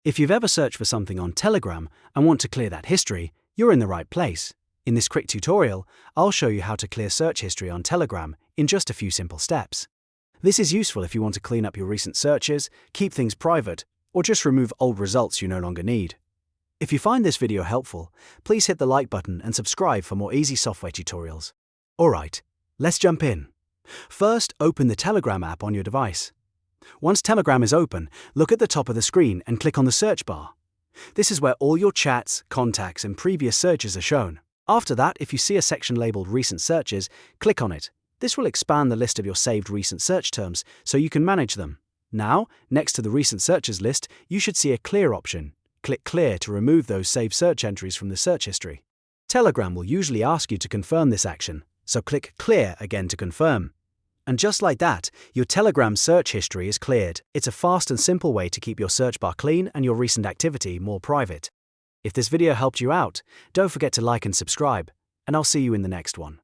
If you've ever searched for something on Telegram and want to clear that history, you're in the right place. In this quick tutorial, I'll show you how to clear search history on Telegram in just a few simple steps. This is useful if you want to clean up your recent searches, keep things private, or just remove old results you no longer need. If you find this video helpful, please hit the like button and subscribe for more easy software tutorials. Alright, let's jump in. First, open the Telegram app on your device. Once Telegram is open, look at the top of the screen and click on the search bar. This is where all your chats, contacts, and previous searches are shown. After that, if you see a section labeled Recent Searches, click on it. This will expand the list of your saved recent search terms so you can manage them. Now, next to the Recent Searches list, you should see a Clear option. Click Clear to remove those saved search entries from the search history. Telegram will usually ask you to confirm this action, so click Clear again to confirm. And just like that, your Telegram search history is cleared. It's a fast and simple way to keep your search bar clean and your recent activity more private. If this video helped you out, don't forget to like and subscribe, and I'll see you in the next one.